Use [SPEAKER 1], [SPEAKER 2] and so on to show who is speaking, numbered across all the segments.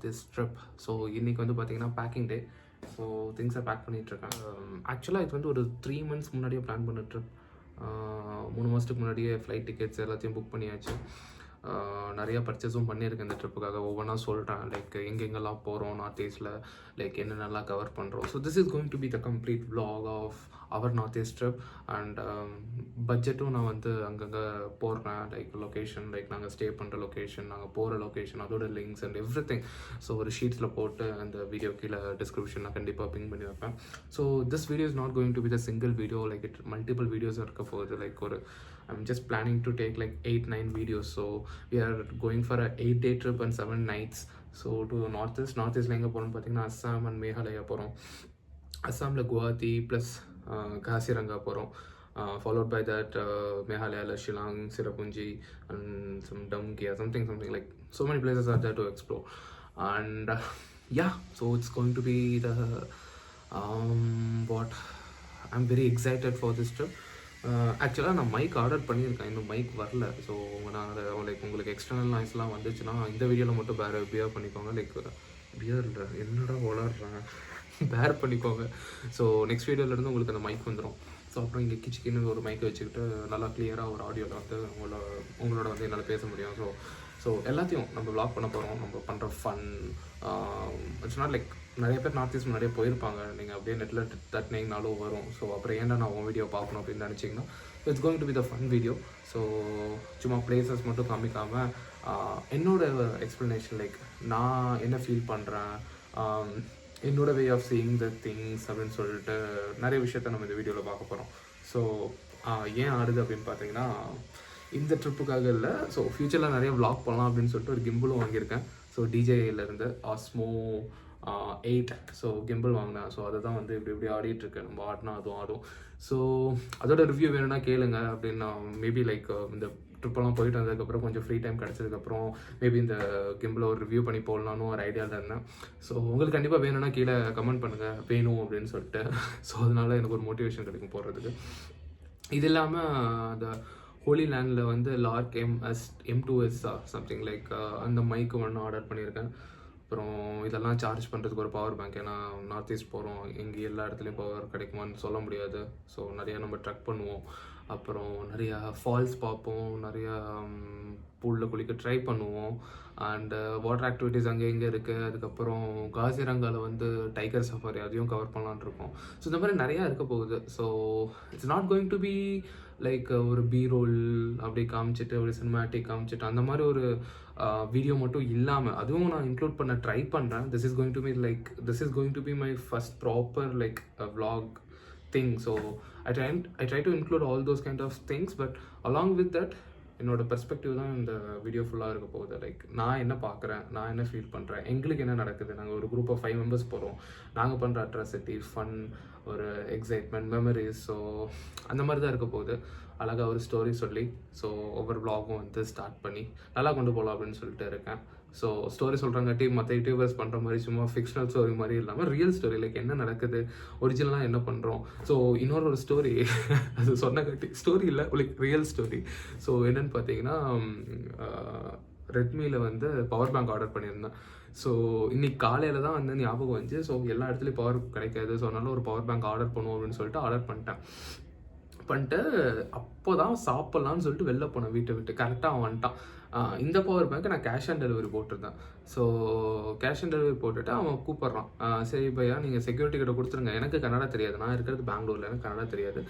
[SPEAKER 1] North east trip. So இன்றைக்கி வந்து பார்த்திங்கன்னா பேக்கிங் டே. ஸோ திங்ஸை பேக் பண்ணிகிட்ருக்கேன். ஆக்சுவலாக இது வந்து ஒரு 3 months முன்னாடியே பிளான் பண்ண ட்ரிப். 3 மாதத்துக்கு முன்னாடியே ஃப்ளைட் டிக்கெட்ஸ் எல்லாத்தையும் புக் பண்ணியாச்சு. நிறைய பர்ச்சேஸும் பண்ணியிருக்கேன் இந்த ட்ரிப்புக்காக. ஒவ்வொன்றா சொல்கிறேன், லைக் எங்கெங்கெல்லாம் போகிறோம் நார்த் ஈஸ்ட்டில், லைக் என்னென்னலாம் கவர் பண்ணுறோம். So this is going to be the complete vlog of our north east trip. And பட்ஜெட்டும் நான் வந்து அங்கங்கே போடுறேன், லைக் லொக்கேஷன், லைக் நாங்கள் ஸ்டே பண்ணுற லொக்கேஷன், நாங்கள் போகிற லொக்கேஷன், அதோட links and everything. So ஒரு ஷீட்ஸில் போட்டு அந்த வீடியோ கீழே டிஸ்கிரிப்ஷன் நான் கண்டிப்பாக பிங் பண்ணி வைப்பேன். So this video is not going to be the single video, like it multiple videos இருக்க போகுது. Like I'm just planning to take like 8-9 videos. So we are going for a 8-day trip and 7 nights. So to northeast எங்கே போகிறோம்னு பார்த்தீங்கன்னா Assam and Meghalaya போகிறோம். அஸ்ஸாமில் Guwahati plus Kaziranga போகிறோம். Followed by that Meghalaya, Shillong, Sirapunji and some Damkia, something like so many places are there to explore. And yeah, so it's going to be the what I'm very excited for this trip. ஆக்சுவலாக நான் mic order பண்ணியிருக்கேன், இன்னும் mic வரல. So நான் அதை like உங்களுக்கு external நாய்ஸ்லாம் வந்துச்சுன்னா இந்த வீடியோவில் மட்டும் பியர் பண்ணிக்கோங்க. லைக் பியர்ல என்னடா வளர்றேன், பேர் பண்ணிக்கோங்க. ஸோ நெக்ஸ்ட் வீடியோலேருந்து உங்களுக்கு அந்த மைக் வந்துடும். ஸோ அப்புறம் இங்கே கிச்சிக்கின்னு ஒரு மைக்கை வச்சுக்கிட்டு நல்லா கிளியராக ஒரு ஆடியோவில் வந்து உங்களோட வந்து என்னால் பேச முடியும். ஸோ எல்லாத்தையும் நம்ம vlog பண்ண போகிறோம். நம்ம பண்ணுற ஃபன் இட்ஸ் நாட் லைக் நிறைய பேர் நார்த் ஈஸ்ட் முன்னாடியே போயிருப்பாங்க, நீங்கள் அப்படியே நெட்டில் தட்டினீங்கனாலும் வரும். ஸோ அப்புறம் ஏன்டா நான் உன் வீடியோ பார்க்கணும் அப்படின்னு நினச்சிங்கன்னா it's going to be the fun video. So சும்மா பிளேசஸ் மட்டும் காமிக்காமல் என்னோட எக்ஸ்ப்ளனேஷன், லைக் நான் என்ன ஃபீல் பண்ணுறேன், என்னோட way of seeing the things அப்படின்னு சொல்லிட்டு நிறைய விஷயத்த நம்ம இந்த வீடியோவில் பார்க்க போகிறோம். ஸோ ஏன் ஆடுது அப்படின்னு பார்த்தீங்கன்னா இந்த ட்ரிப்புக்காக இல்லை, ஸோ ஃப்யூச்சரில் நிறைய vlog பண்ணலாம் அப்படின்னு சொல்லிட்டு ஒரு கிம்பிளும் வாங்கியிருக்கேன். ஸோ DJIலேருந்து Osmo 8 ஸோ கிம்பிள் வாங்கினேன். ஸோ அதை தான் வந்து இப்படி ஆடிட்டுருக்கு. நம்ம ஆடினா அதுவும் ஆடும். ஸோ அதோட ரிவ்யூ வேணும்னா கேளுங்க அப்படின்னு. மேபி லைக் இந்த ட்ரிப்பெல்லாம் போயிட்டு வந்ததுக்கப்புறம் கொஞ்சம் ஃப்ரீ டைம் கிடச்சதுக்கப்புறம் மேபி இந்த கிம்பிளை ஒரு ரிவ்யூ பண்ணி போடலான்னு ஒரு ஐடியாவில் இருந்தேன். ஸோ உங்களுக்கு கண்டிப்பாக வேணும்னா கீழே கமெண்ட் பண்ணுங்கள் வேணும் அப்படின்னு சொல்லிட்டு. ஸோ அதனால எனக்கு ஒரு மோட்டிவேஷன் கிடைக்கும் போடுறதுக்கு. இது இல்லாமல் அந்த ஹோலி லேண்டில் வந்து லார்க் M2S சம்திங் லைக் அந்த மைக்கு ஒன்று ஆர்டர் பண்ணியிருக்கேன். அப்புறம் இதெல்லாம் சார்ஜ் பண்ணுறதுக்கு ஒரு பவர் பேங்க். ஏன்னா நார்த் ஈஸ்ட் போகிறோம், எங்கே எல்லா இடத்துலையும் பவர் கிடைக்குமான்னு சொல்ல முடியாது. ஸோ நிறையா நம்ம ட்ரக் பண்ணுவோம், அப்புறம் நிறையா ஃபால்ஸ் பார்ப்போம், நிறையா பூலில் குளிக்க ட்ரை பண்ணுவோம். அண்டு வாட்டர் ஆக்டிவிட்டீஸ் அங்கே எங்கே இருக்குது. அதுக்கப்புறம் காசிரங்காவில் வந்து டைகர் சஃபாரி அதையும் கவர் பண்ணலான்னு இருக்கோம். ஸோ இந்த மாதிரி நிறையா இருக்க போகுது. So it's not going to be like ஒரு B-roll அப்படி காமிச்சிட்டு ஒரு சினிமேட்டிக் காமிச்சிட்டு அந்த மாதிரி ஒரு வீடியோ மட்டும் இல்லாமல் அதுவும் நான் இன்க்ளூட் பண்ண ட்ரை பண்ணுறேன். This is going to be my first proper like vlog thing. So I try to include all those kind of things, but along with that என்னோட பெர்ஸ்பெக்டிவ் தான் இந்த வீடியோ ஃபுல்லாக இருக்க போகுது. லைக் நான் என்ன பார்க்குறேன், நான் என்ன ஃபீல் பண்ணுறேன், எங்களுக்கு என்ன நடக்குது. நாங்கள் ஒரு குரூப் ஆஃப் 5 members போகிறோம், நாங்கள் பண்ணுற அட்ராசிட்டி, ஃபன், ஒரு எக்ஸைட்மெண்ட், மெமரிஸ். ஸோ அந்த மாதிரி தான் இருக்க போகுது. அழகாக ஒரு ஸ்டோரி சொல்லி ஸோ ஒவ்வொரு vlogகும் வந்து ஸ்டார்ட் பண்ணி நல்லா கொண்டு போகலாம் அப்படின்னு சொல்லிட்டு இருக்கேன். ஸோ ஸ்டோரி சொல்கிறாங்காட்டி மற்ற யூடியூபர்ஸ் பண்ணுற மாதிரி சும்மா ஃபிக்ஷனல் ஸ்டோரி மாதிரி இல்லாமல் ரியல் ஸ்டோரி, லைக் என்ன நடக்குது, ஒரிஜினலாக என்ன பண்ணுறோம். ஸோ இன்னொரு ஸ்டோரி அது சொன்னங்காட்டி ஸ்டோரி இல்லை, லைக் ரியல் ஸ்டோரி. ஸோ என்னென்னு பார்த்தீங்கன்னா ரெட்மியில் வந்து பவர் பேங்க் ஆர்டர் பண்ணியிருந்தேன். ஸோ இன்னைக்கு காலையில் தான் வந்து ஞாபகம் வந்துச்சு. ஸோ எல்லா இடத்துலையும் பவர் கிடைக்காது, ஸோ அதனால ஒரு பவர் பேங்க் ஆர்டர் பண்ணுவோம் அப்படின்னு சொல்லிட்டு ஆர்டர் பண்ணிட்டு அப்போ தான் சாப்பிட்லான்னு சொல்லிட்டு வெளில போனேன் வீட்டை விட்டு. கரெக்டாக அவன் வந்துட்டான். இந்த பவர் பேங்க் நான் கேஷ் ஆன் டெலிவரி போட்டிருந்தேன். ஸோ கேஷ் ஆன் டெலிவரி போட்டுட்டு அவன் கூப்பிட்றான், சரி பையா நீங்கள் செக்யூரிட்டி கிட்ட கொடுத்துருங்க. எனக்கு கன்னடா தெரியாது, நான் இருக்கிறது பெங்களூரில், எனக்கு கன்னடா தெரியாது.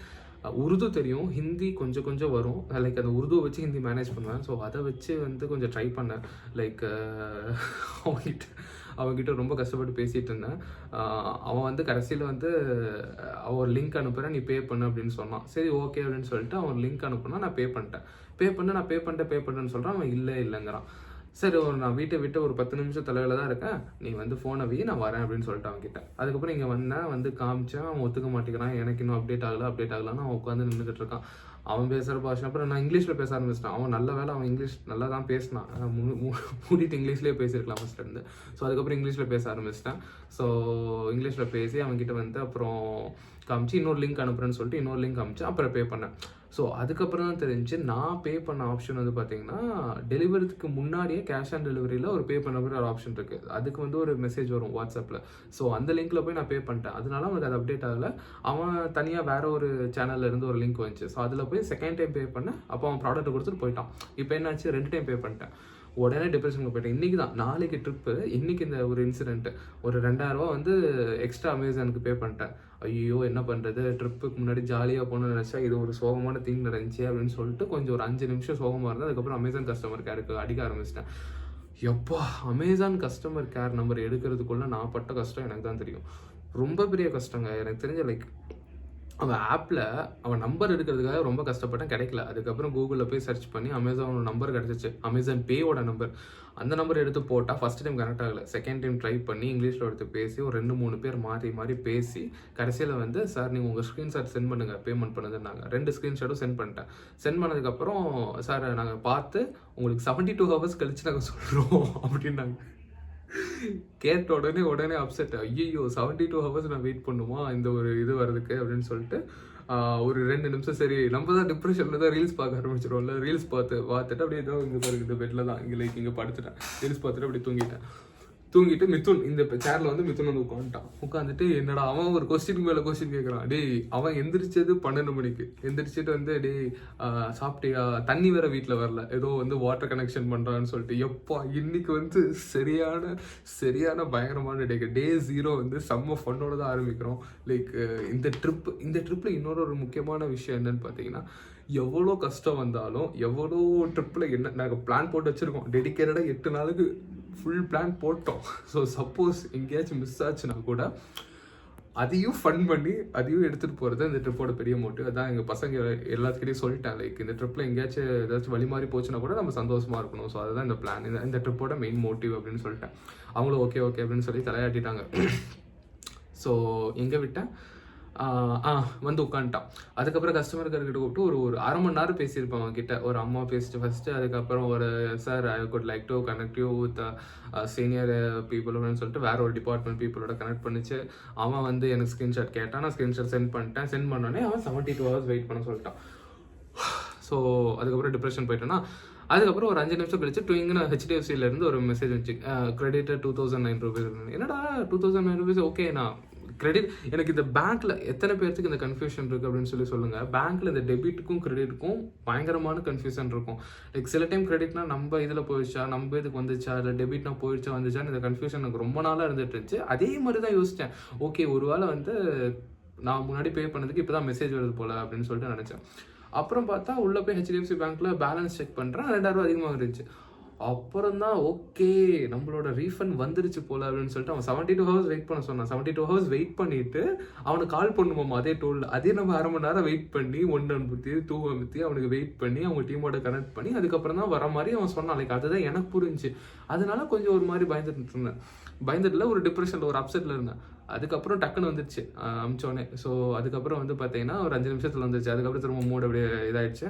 [SPEAKER 1] உருது தெரியும், ஹிந்தி கொஞ்சம் கொஞ்சம் வரும். லைக் அந்த உருதுவை வச்சு ஹிந்தி மேனேஜ் பண்ணுவேன். ஸோ அதை வச்சு வந்து கொஞ்சம் ட்ரை பண்ணேன். லைக் அவங்ககிட்ட ரொம்ப கஷ்டப்பட்டு பேசிகிட்டு இருந்தேன். அவன் வந்து கடைசியில் வந்து அவன் ஒரு லிங்க் அனுப்புகிறேன், நீ பே பண்ணு அப்படின்னு சொன்னான். சரி ஓகே அப்படின்னு சொல்லிட்டு அவன் லிங்க் அனுப்புனா நான் பே பண்ணிட்டேன். பே பண்ணுறேன்னு சொல்கிறான். அவன் இல்லைங்கிறான். சரி நான் வீட்டை விட்டு ஒரு 10 நிமிஷம் தலைவில் தான் இருக்கேன், நீ வந்து ஃபோனை வை, நான் வரேன் அப்படின்னு சொல்லிட்டு அவன்கிட்ட. அதுக்கப்புறம் இங்கே வந்து காமிச்சேன். அவன் ஒத்துக்க மாட்டேங்கிறான். எனக்கு இன்னும் அப்டேட் ஆகலான்னு அவன் உட்காந்து நின்றுட்டு இருக்கான். அவன் பேசுகிற பாஷை அப்புறம் நான் இங்கிலீஷில் பேச ஆரம்பிச்சிட்டான். அவன் நல்ல வேலை அவன் இங்கிலீஷ் நல்லா தான் பேசினான். மூடிட்டு இங்கிலீஷ்லேயே பேசியிருக்கலாம் ஃபஸ்ட்லேருந்து. ஸோ அதுக்கப்புறம் இங்கிலீஷில் பேச ஆரம்பிச்சிட்டேன். ஸோ இங்கிலீஷில் பேசி அவன்கிட்ட வந்து அப்புறம் காமிச்சு இன்னொரு லிங்க் அனுப்புறேன்னு சொல்லிட்டு இன்னொரு லிங்க் காமிச்சு அப்புறம் பே பண்ணேன். ஸோ அதுக்கப்புறம் தான் தெரிஞ்சு நான் பே பண்ண ஆப்ஷன் வந்து பார்த்தீங்கன்னா டெலிவரிக்கு முன்னாடியே கேஷ் ஆன் டெலிவரியில் ஒரு பே பண்ண மாதிரி ஒரு ஆப்ஷன் இருக்குது. அதுக்கு வந்து ஒரு மெசேஜ் வரும் வாட்ஸ்அப்பில். ஸோ அந்த லிங்க்கில் போய் நான் பே பண்ணிட்டேன். அதனால அவனுக்கு அது அப்டேட் ஆகலை. அவன் தனியாக வேற ஒரு சேனல்ல இருந்து ஒரு லிங்க் வந்துச்சு. ஸோ அதில் போய் செகண்ட் டைம் பே பண்ணேன். அப்போ அவன் ப்ராடக்ட் கொடுத்துட்டு போயிட்டான். இப்போ என்னாச்சு, 2 டைம் பே பண்ணிட்டேன். உடனே டிப்ரெஷனுக்கு போயிட்டேன். இன்றைக்கி தான், நாளைக்கு ட்ரிப்பு, இன்றைக்கி இந்த ஒரு இன்சிடென்ட்டு ஒரு 2000 வந்து எக்ஸ்ட்ரா அமேசானுக்கு பே பண்ணிட்டேன். ஐயோ என்ன பண்ணுறது, ட்ரிப்புக்கு முன்னாடி ஜாலியாக போகணும்னு நினச்சா இது ஒரு சோகமான திங் நடந்துச்சு அப்படின்னு சொல்லிட்டு கொஞ்சம் ஒரு 5 நிமிஷம் சோகமாக இருந்தது. அதுக்கப்புறம் அமேசான் கஸ்டமர் கேருக்கு அடிக்க ஆரம்பிச்சிட்டேன். எப்பா, அமேசான் கஸ்டமர் கேர் நம்பர் எடுக்கிறதுக்குள்ளே நான் பட்ட கஷ்டம் எனக்கு தான் தெரியும். ரொம்ப பெரிய கஷ்டங்க. எனக்கு தெரிஞ்ச லைக் அவன் ஆப்பில் அவன் நம்பர் எடுக்கிறதுக்காக ரொம்ப கஷ்டப்பட்டேன், கிடைக்கல. அதுக்கப்புறம் கூகுளில் போய் சர்ச் பண்ணி அமேசானோட நம்பர் கிடச்சிச்சு, அமேசான் பேயோட நம்பர். அந்த நம்பர் எடுத்து போட்டால் ஃபஸ்ட் டைம் கனெக்ட் ஆகலை. செகண்ட் டைம் ட்ரை பண்ணி இங்கிலீஷில் எடுத்து பேசி ஒரு 2-3 பேர் மாறி மாறி பேசி கடைசியில் வந்து சார் நீங்கள் உங்கள் ஸ்க்ரீன்ஷாட் சென்ட் பண்ணுங்கள் பேமெண்ட் பண்ணுதுன்னாங்க. 2 ஸ்க்ரீன்ஷாட்டும் சென்ட் பண்ணிட்டேன். சென்ட் பண்ணதுக்கப்புறம் சார் நாங்கள் பார்த்து உங்களுக்கு 72 hours கழிச்சு நாங்கள் சொல்கிறோம் அப்படின்னாங்க. கேட்ட உடனே அப்செட். ஐயோ 72 hours நான் வெயிட் பண்ணுமா இந்த ஒரு இது வர்றதுக்கு அப்படின்னு சொல்லிட்டு ஒரு 2 நிமிஷம் சரி நம்ம தான் டிப்ரெஷனில் தான் ரீல்ஸ் பார்க்க ஆரம்பிச்சிடுவோம்ல. ரீல்ஸ் பார்த்துட்டு அப்படியே ஏதோ இங்கே பாருங்க இந்த பெட்டில் தான் இங்கே லைக் இங்கே படுத்துட்டேன். ரீல்ஸ் பார்த்துட்டு அப்படியே தூங்கிட்டு மிதுன் இந்த சேரில் வந்து மிதுன் வந்து உட்காந்துட்டு என்னடா அவன் ஒரு கொஸ்டின் மேலே கொஸ்டின் கேட்குறான். டேய் அவன் எந்திரிச்சது 12 மணிக்கு, எந்திரிச்சிட்டு வந்து டேய் சாப்பிட்டியா, தண்ணி வேற வீட்டில் வரல, ஏதோ வந்து வாட்டர் கனெக்ஷன் பண்ணுறான்னு சொல்லிட்டு எப்பா இன்னைக்கு வந்து சரியான பயங்கரமான டே 0 வந்து செம்ம ஃபன்னோட தான் ஆரம்பிக்கிறோம். லைக் இந்த ட்ரிப்பில் இன்னொரு முக்கியமான விஷயம் என்னன்னு பார்த்தீங்கன்னா, எவ்வளோ கஷ்டம் வந்தாலும் எவ்வளோ ட்ரிப்பில் என்ன நாங்கள் பிளான் போட்டு வச்சுருக்கோம். டெடிக்கேட்டடாக 8 நாளுக்கு ஃபுல் பிளான் போட்டோம். ஸோ சப்போஸ் எங்கேயாச்சும் மிஸ் ஆச்சுன்னா கூட அதையும் ஃபன் பண்ணி அதையும் எடுத்துகிட்டு போகிறது இந்த ட்ரிப்போட பெரிய மோட்டிவ். அதான் எங்கள் பசங்க எல்லாத்துக்கிட்டையும் சொல்லிட்டேன், லைக் இந்த ட்ரிப்பில் எங்கேயாச்சும் ஏதாச்சும் வழி மாறி போச்சுன்னா கூட நம்ம சந்தோஷமாக இருக்கணும். ஸோ அதுதான் இந்த பிளான், இந்த ட்ரிப்போட மெயின் மோட்டிவ் அப்படின்னு சொல்லிட்டேன். அவங்களும் ஓகே அப்படின்னு சொல்லி தலையாட்டிட்டாங்க. ஸோ எங்கே விட்டேன் வந்து உட்காந்துட்டான். அதுக்கப்புறம் கஸ்டமர் கேர்கிட்ட கூப்பிட்டு ஒரு அரை மணி நேரம் பேசியிருப்பேன் அவங்ககிட்ட. ஒரு அம்மா பேசிட்டு ஃபஸ்ட்டு, அதுக்கப்புறம் ஒரு sir I could like to connect you with senior people அப்படின்னு சொல்லிட்டு வேற ஒரு டிபார்ட்மெண்ட் பீப்புளோட கனெக்ட் பண்ணிச்சு. அவன் வந்து எனக்கு ஸ்க்ரீன்ஷாட் கேட்டான், நான் ஸ்க்ரீன்ஷாட் சென்ட் பண்ணிட்டேன். சென்ட் பண்ணோடனே அவன் 72 hours வெயிட் பண்ண சொல்லிட்டான். ஸோ அதுக்கப்புறம் டிப்ரெஷன் போயிட்டேன்னா அதுக்கப்புறம் ஒரு 5 நிமிஷம் கழிச்சு ட்விங்னு HDFCலேருந்து ஒரு மெசேஜ் வந்துச்சு, கிரெடிட்டட் 2009 rupees. என்னடா 2009 rupees? ஓகே நான் கிரெடிட் எனக்கு இந்த பேங்க்ல எத்தனை பேருக்கு இந்த கன்ஃபியூஷன் இருக்கு அப்படின்னு சொல்லுங்க. பேங்க்ல இந்த டெபிட்டுக்கும் கிரெடிட்டுக்கும் பயங்கரமான கன்ஃபியூஷன் இருக்கும். லைக் சில டைம் கிரெடிட்னா நம்ம இதில் போயிடுச்சா, நம்ம இதுக்கு வந்துச்சா, இல்லை டெபிட்னா வந்துச்சான்னு இந்த கன்ஃபியூஷன் எனக்கு ரொம்ப நாளாக இருந்துட்டு இருந்துச்சு. அதே மாதிரி தான் யோசித்தேன், ஓகே ஒருவேளை வந்து நான் முன்னாடி பே பண்ணதுக்கு இப்போ தான் மெசேஜ் வருது போல அப்படின்னு சொல்லிட்டு நினச்சேன். அப்புறம் பார்த்தா உள்ளே போய் HDFC பேங்க்ல பேலன்ஸ் செக் பண்ணுறேன், 2000 அதிகமாக இருந்துச்சு. அப்புறம் தான் ஓகே நம்மளோட ரீஃபண்ட் வந்துருச்சு போல அப்படின்னு சொல்லிட்டு அவன் 72 hours வெயிட் பண்ண சொன்னான். 72 hours வெயிட் பண்ணிட்டு அவனுக்கு கால் பண்ணுவோம் அதே டோல். அதே நம்ம அரை மணி நேரம் வெயிட் பண்ணி 1 அனுப்பி 2 அனுப்பி அவனுக்கு வெயிட் பண்ணி அவங்க டீமோட கனெக்ட் பண்ணி அதுக்கப்புறம் தான் வர மாதிரி அவன் சொன்னான். லைக் அதுதான் எனக்கு புரிஞ்சு. அதனால கொஞ்சம் ஒரு மாதிரி பயந்துட்டுல ஒரு டிப்ரெஷனில் ஒரு அப்செட்டில் இருந்தேன். அதுக்கப்புறம் டக்குன்னு வந்துடுச்சு அமிச்சோடனே. ஸோ அதுக்கப்புறம் வந்து பார்த்தீங்கன்னா ஒரு 5 நிமிஷத்தில் வந்துருச்சு. அதுக்கப்புறம் திரும்ப மூடு அப்படியே இதாகிடுச்சு.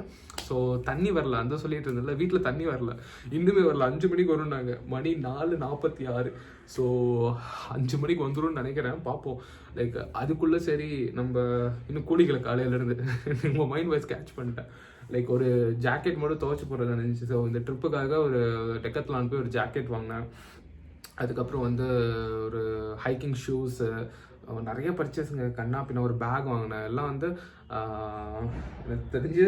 [SPEAKER 1] ஸோ தண்ணி வரல, அந்த சொல்லிட்டு இருந்ததில்ல, வீட்டில் தண்ணி வரல, இன்னுமே வரல. 5 மணிக்கு வரும்னாங்க, மணி 4:46. ஸோ 5 மணிக்கு வந்துடும் நினைக்கிறேன், பார்ப்போம். லைக் அதுக்குள்ளே சரி நம்ம இன்னும் கூலிகளை காலையிலேருந்து உங்கள் மைண்ட் வாய்ஸ் கேட்ச் பண்ணிட்டேன். லைக் ஒரு ஜாக்கெட் மட்டும் துவைச்சி போடுறது நினச்சி. ஸோ இந்த ட்ரிப்புக்காக ஒரு டெக்கத்லான் போய் ஒரு ஜாக்கெட் வாங்கினேன். அதுக்கப்புறம் வந்து ஒரு ஹைக்கிங் ஷூஸு நிறைய பர்ச்சேஸுங்க, கண்ணா பின்ன ஒரு பேக் வாங்கினேன். எல்லாம் வந்து எனக்கு தெரிஞ்சு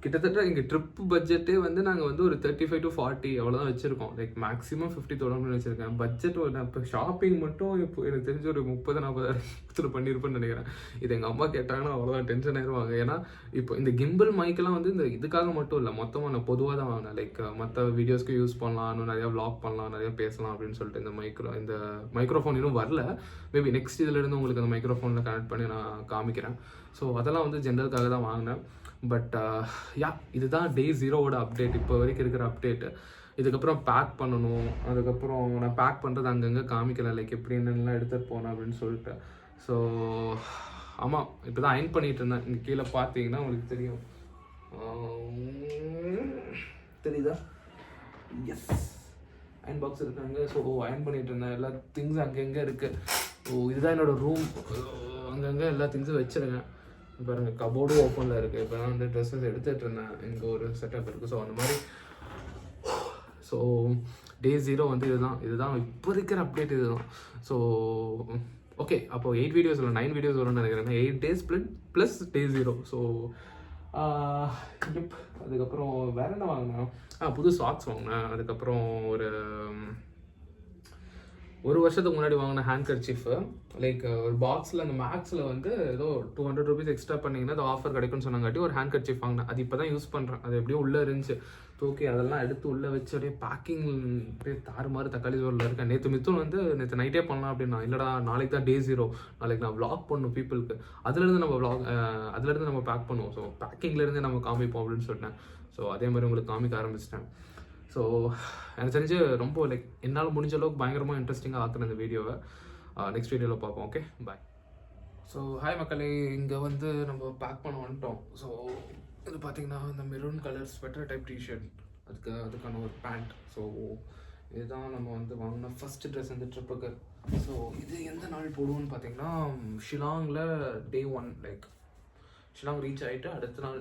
[SPEAKER 1] கிட்டத்தட்ட எங்கள் ட்ரிப்பு பட்ஜெட்டே வந்து நாங்கள் வந்து ஒரு 35 to 40 அவ்வளோதான் வச்சுருக்கோம். லைக் மேக்ஸிமம் 50,000 வச்சுருக்கேன் பட்ஜெட். நான் இப்போ ஷாப்பிங் மட்டும் இப்போ எனக்கு தெரிஞ்ச ஒரு 30-40 பண்ணியிருப்பேன்னு நினைக்கிறேன். இது எங்கள் அம்மா கேட்டாங்கன்னா அவ்வளோதான் டென்ஷன் ஆயிடுவாங்க. ஏன்னா இப்போ இந்த கிம்பிள் மைக்கெல்லாம் வந்து இந்த இதுக்காக மட்டும் இல்லை, மொத்தமாக நான் பொதுவாக தான் வாங்கினேன். லைக் மற்ற வீடியோஸ்க்கு யூஸ் பண்ணலாம், இன்னும் நிறையா வ்ளாக் பண்ணலாம், நிறையா பேசலாம் அப்படின்னு சொல்லிட்டு இந்த மைக்ரோஃபோன் இன்னும் வரல. மேபி நெக்ஸ்ட் இதிலேருந்து உங்களுக்கு அந்த மைக்ரோஃபோனில் கனெக்ட் பண்ணி நான் காமிக்கிறேன். ஸோ அதெல்லாம் வந்து ஜென்ரலுக்காக தான் வாங்கினேன். பட் இதுதான் டே 0வோட அப்டேட், இப்போ வரைக்கும் இருக்கிற அப்டேட்டு. இதுக்கப்புறம் பேக் பண்ணணும். அதுக்கப்புறம் நான் பேக் பண்ணுறது அங்கங்கே காமிக்கல, லைக் எப்படி என்னென்னலாம் எடுத்துகிட்டு போனேன் அப்படின்னு சொல்லிட்டு. ஸோ ஆமாம், இப்போ தான் அயன் பண்ணிகிட்டு இருந்தேன். இங்கே கீழே பார்த்தீங்கன்னா உங்களுக்கு தெரியும், தெரியுதா? எஸ், அயன் பாக்ஸ் இருக்காங்க. ஸோ அயன் பண்ணிகிட்டு இருந்தேன். எல்லா திங்ஸ் அங்கங்கே இருக்குது. ஸோ இதுதான் என்னோடய ரூம். அங்கங்கே எல்லா திங்ஸும் வச்சுருங்க. பாருங்கள் கபோர்டும் ஓப்பனில் இருக்குது. இப்போ நான் வந்து ட்ரெஸ்ஸஸ் எடுத்துகிட்டு இருந்தேன். இங்கே ஒரு செட்டப் இருக்குது. ஸோ அந்த மாதிரி ஸோ டே 0 வந்து இதுதான் இப்போ இருக்கிற அப்டேட் இதுதான். ஸோ ஓகே, அப்போ 8 வீடியோஸ் இல்லை 9 வீடியோஸ் வரும்னு நினைக்கிறேன். 8 days ப்ளஸ் டே 0. ஸோ அதுக்கப்புறம் வேறு என்ன வாங்கினேன்? புது சாக்ஸ் வாங்கினேன். அதுக்கப்புறம் ஒரு வருஷத்துக்கு முன்னாடி வாங்கின ஹேண்ட் கர்ச்சீஃபு, லைக் ஒரு பாக்ஸில் அந்த மேக்ஸில் வந்து ஏதோ 200 rupees எக்ஸ்ட்ரா பண்ணிங்கன்னா அது ஆஃபர் கிடைக்கும்னு சொன்னாங்காட்டி ஒரு ஹேண்ட் கர்ச்சீஃப் வாங்கினேன். அது இப்போ தான் யூஸ் பண்ணுறேன். அது எப்படியும் உள்ளே இருந்துச்சு. ஓகே, அதெல்லாம் எடுத்து உள்ளே வச்சு அப்படியே பேக்கிங் அப்படியே தாறுமாறு தக்காளி சோறில் இருக்கேன். நேற்று நைட்டே பண்ணலாம் அப்படின்னா, இல்லைடா நாளைக்கு தான் டே 0, நாளைக்கு நான் வ்ளாக் பண்ணணும் பீப்புளுக்கு, அதுலேருந்து நம்ம பேக் பண்ணுவோம். ஸோ பேக்கிங்லேருந்தே நம்ம காமிப்போம் அப்படின்னு சொன்னேன். ஸோ அதே மாதிரி உங்களுக்கு காமிக்க ஆரம்பிச்சிட்டேன். ஸோ எனக்கு தெரிஞ்சு ரொம்ப லைக் என்னால் முடிஞ்ச அளவுக்கு பயங்கரமாக இன்ட்ரெஸ்டிங்காக ஆக்குறேன் இந்த வீடியோவை. நெக்ஸ்ட் வீடியோவில் பார்ப்போம். ஓகே, பாய். ஸோ ஹாய் மக்களே, இங்கே வந்து நம்ம பேக் பண்ண வந்துட்டோம். ஸோ இது பார்த்தீங்கன்னா இந்த maroon colour sweater type T-shirt, அதுக்கான ஒரு பேண்ட். ஸோ இதுதான் நம்ம வந்து வாங்கின ஃபஸ்ட்டு ட்ரெஸ் இந்த ட்ரிப்புக்கு. ஸோ இது எந்த நாள் போடுவோன்னு பார்த்தீங்கன்னா ஷிலாங்கில் day 1, லைக் ஷிலாங் ரீச் ஆகிட்டு அடுத்த நாள்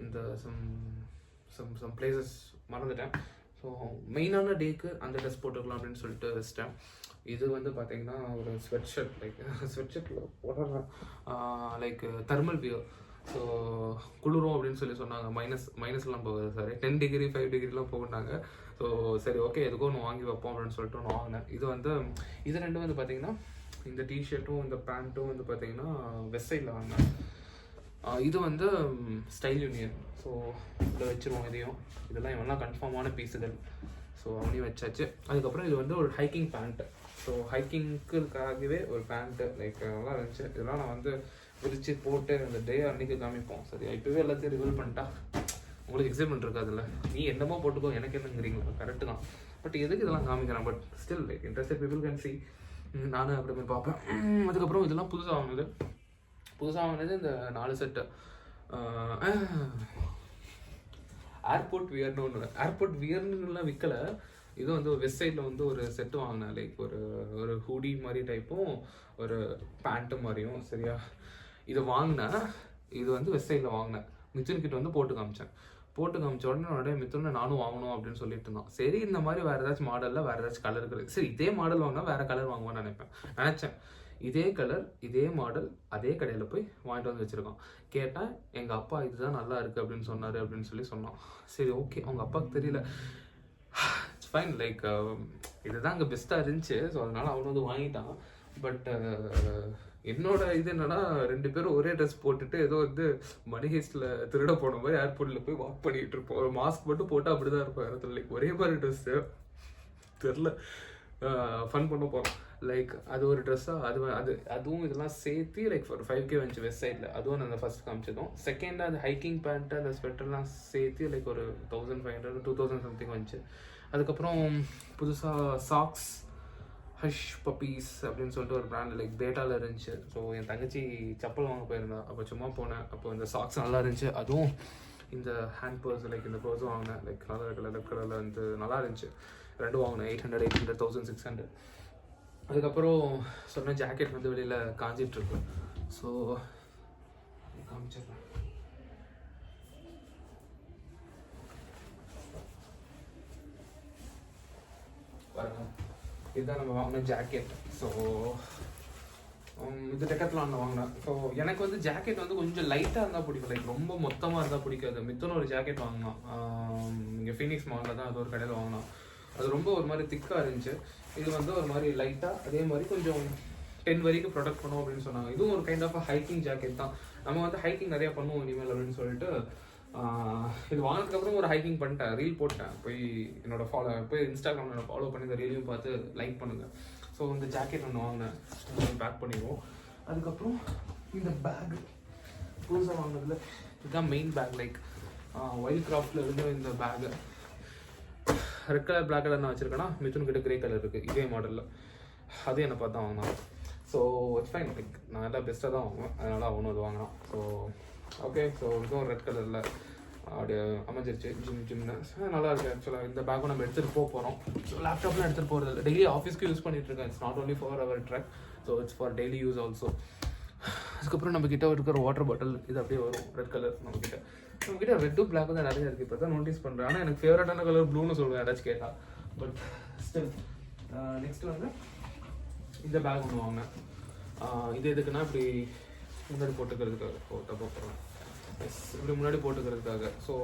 [SPEAKER 1] இந்த சம் பிளேசஸ் மறந்துட்டேன். ஸோ மெயினான டேக்கு அந்த ட்ரெஸ் போட்டுக்கலாம் அப்படின்னு சொல்லிட்டு வச்சிட்டேன். இது வந்து பார்த்தீங்கன்னா ஒரு ஸ்வெட் ஷர்ட், ஸ்வெட்ஷர்ட்டில் போடுறேன் லைக் தெர்மல் வியர். ஸோ குளிரும் அப்படின்னு சொன்னாங்க. மைனஸ்லாம் போகுது, சாரி 10 degree 5 degreeலாம் போகுனாங்க. ஸோ சரி ஓகே, எதுக்கும் ஒன்று வாங்கி வைப்போம் அப்படின்னு சொல்லிட்டு ஒன்று வாங்கினேன். இது ரெண்டும் வந்து பார்த்தீங்கன்னா இந்த டிஷர்ட்டும் இந்த பேண்ட்டும் வந்து பார்த்தீங்கன்னா வெஸ்ட் சைடில் வாங்கினேன். இது வந்து ஸ்டைல் யூனியன். ஸோ இதில் வச்சுருவோம். இதெல்லாம் இவெல்லாம் கன்ஃபார்மான பீஸுகள். ஸோ அவனையும் வச்சாச்சு. அதுக்கப்புறம் இது வந்து ஒரு ஹைக்கிங் பேண்ட்டு. ஸோ ஹைக்கிங்க்குக்காகவே ஒரு பேண்ட்டு லைக் நல்லா இருந்துச்சு. இதெல்லாம் நான் வந்து விரிச்சு போட்டு அந்த டே அன்றைக்கி காமிப்போம். சரி, இப்போவே எல்லாத்தையும் ரிவீல் பண்ணிட்டா உங்களுக்கு எக்ஸைட்மெண்ட் இருக்காதுல்ல. நீ என்னமோ போட்டுக்கோ, எனக்கு என்னங்கிறீங்களா? கரெக்டு தான். பட் எதுக்கு இதெல்லாம் காமிக்கிறேன்? But still like interested people can see. நானும் அப்படி மாதிரி பார்ப்பேன். அதுக்கப்புறம் இதெல்லாம் புதுசாக வாங்கினது இந்த 4 செட்டு ஏர்போர்ட் வியர்னு ஒன்று. ஏர்போர்ட் வியர்னுலாம் விற்கலை. இது வந்து வெஸ்ட் சைடில் வந்து ஒரு செட்டு வாங்கினேன். லைக் ஒரு ஹூடி மாதிரி டைப்பும் ஒரு பேண்ட்டு மாதிரியும். சரியா, இது வாங்கினேன். இது வந்து வெஸ்ட் சைடில் வாங்கினேன். மித்துன்கிட்ட வந்து போட்டு காமிச்ச உடனே மித்துனை நானும் வாங்கணும் அப்படின்னு சொல்லிட்டு இருந்தான். சரி, இந்த மாதிரி வேறு ஏதாச்சும் மாடலில் வேறு ஏதாச்சும் கலர் இருக்குது. சரி, இதே மாடல் வாங்கினா வேறு கலர் வாங்குவான்னு நினச்சேன். இதே கலர் இதே மாடல் அதே கடையில் போய் வாங்கிட்டு வந்து வச்சுருக்கான். கேட்டேன், எங்கள் அப்பா இதுதான் நல்லா இருக்குது அப்படின்னு சொன்னார் அப்படின்னு சொன்னான். சரி ஓகே, அவங்க அப்பாவுக்கு தெரியல. இட்ஸ் ஃபைன், லைக் இதுதான் அங்கே பெஸ்ட்டாக இருந்துச்சு. ஸோ அதனால் அவனு வந்து வாங்கிட்டான். பட் என்னோட இது என்னன்னா, 2 பேரும் ஒரே ட்ரெஸ் போட்டுட்டு ஏதோ வந்து மணி ஹேஸ்டில் திருட போன மாதிரி ஏர்போர்ட்டில் போய் வாக் பண்ணிகிட்டு இருப்போம். ஒரு மாஸ்க் மட்டும் போட்டு அப்படி தான் இருப்போம் இடத்துல. லைக் ஒரே மாதிரி ட்ரெஸ்ஸு தெரில, ஃபன் பண்ண போகிறோம். லைக் அது ஒரு ட்ரெஸ்ஸாக அதுவும் இதெல்லாம் சேர்த்து லைக் ஒரு 5K வந்துச்சு வெஸ்ட் சைடில். அதுவும் நான் ஃபஸ்ட் காமிச்சதும். செகண்டாக அந்த ஹைக்கிங் பேண்ட்டு அந்த ஸ்வெட்டர்லாம் சேர்த்து லைக் ஒரு 1500 2000 சம்திங் வந்துச்சு. அதுக்கப்புறம் புதுசாக சாக்ஸ் ஹஷ் பப்பீஸ் அப்படின்னு சொல்லிட்டு ஒரு பிராண்ட் லைக் பேட்டாவில் இருந்துச்சு. ஸோ என் தங்கச்சி செப்பல் வாங்க போயிருந்தா. அப்போ சும்மா போனேன். அப்போ இந்த சாக்ஸ் நல்லா இருந்துச்சு. அதுவும் இந்த ஹேண்ட் பர்ஸ் லைக் இந்த பர்ஸும் வாங்கினேன். லைக் லெஃப்ட் கலரில் வந்து நல்லா இருந்துச்சு. 2 வாங்கினேன். 800 1600. அதுக்கப்புறம் சொன்ன ஜாக்கெட் வந்து வெளியில் காஞ்சிட்ருக்கு. ஸோ காமிச்சிடுறேன் பாருங்க. இதுதான் நம்ம வாங்கின ஜாக்கெட். ஸோ இது டெக்கத்லானில் வாங்கினேன். ஸோ எனக்கு வந்து ஜாக்கெட் வந்து கொஞ்சம் லைட்டாக இருந்தால் பிடிக்கும். லைக் ரொம்ப மொத்தமாக இருந்தால் பிடிக்காது. மித்தன ஒரு ஜாக்கெட் வாங்கினான் இங்கே ஃபீனிக்ஸ் மாலில் தான். அது ஒரு கடையில் வாங்கினான். அது ரொம்ப ஒரு மாதிரி திக்காக இருந்துச்சு. இது வந்து ஒரு மாதிரி லைட்டாக, அதே மாதிரி கொஞ்சம் 10 வரைக்கும் ப்ரொடக்ட் பண்ணுவோம் அப்படின்னு சொன்னாங்க. இதுவும் ஒரு கைண்ட் ஆஃப் ஹைக்கிங் ஜாக்கெட் தான். நம்ம வந்து ஹைக்கிங் நிறையா பண்ணுவோம் இனிமேல் அப்படின்னு சொல்லிட்டு இது வாங்கினதுக்கப்புறம் ஒரு ஹைக்கிங் பண்ணிட்டேன். ரீல் போட்டேன். போய் இன்ஸ்டாகிராமில் ஃபாலோ பண்ணி இந்த ரீலையும் பார்த்து லைக் பண்ணுங்கள். ஸோ இந்த ஜாக்கெட் ஒன்று வாங்கினேன். பேக் பண்ணிடுவோம். அதுக்கப்புறம் இந்த பேக் புதுசாக வாங்கினதில் இதுதான் மெயின் பேக். லைக் வைல்ட் கிராஃப்டில் இருந்து இந்த bag red colour black colour நான் வச்சுருக்கேன்னா, மிதுன் கிட்ட கிரே கலர் இருக்குது இதே மாடலில். அது என்னை பார்த்து தான் வாங்கினான். So it's fine. லைக் நான் எல்லாம் பெஸ்ட்டாக தான் வாங்குவேன். அதனால் அவனும் அது வாங்கினான். So okay. ஸோ இதுவும் ரெட் கலரில் அப்படியே அமைஞ்சிருச்சு. ஜிம்னு நல்லா இருக்குது. ஆக்சுவலாக இந்த பேக்கும் நம்ம எடுத்துகிட்டு போகிறோம். ஸோ லேப்டாப்லாம் எடுத்துகிட்டு போகிறது இல்லை. டெய்லி ஆஃபீஸ்க்கு யூஸ் பண்ணிகிட்டு இருக்கேன். It's not only for our trek. So it's for daily use also. அதுக்கப்புறம் நம்மக்கிட்ட இருக்கிற வாட்டர் பாட்டில் இது அப்படியே வரும் ரெட் கலர். நம்மக்கிட்ட ரெட்டும் பிளாக்கும் தான் நிறைய இருக்குது. இப்போ தான் நோட்டீஸ் பண்ணுறேன். ஆனால் எனக்கு ஃபேவரட்டான கலர் ப்ளூன்னு சொல்லுவேன் யாராச்சும் கேட்டால். பட் ஸ்டில் நெக்ஸ்ட்டு வந்து இந்த பேக் ஒன்று வாங்கினேன். இது எதுக்குன்னா இப்படி முன்னாடி போட்டுக்கிறதுக்காக. தப்பாக போகிறேன். எஸ், இப்படி முன்னாடி போட்டுக்கிறதுக்காக. ஸோ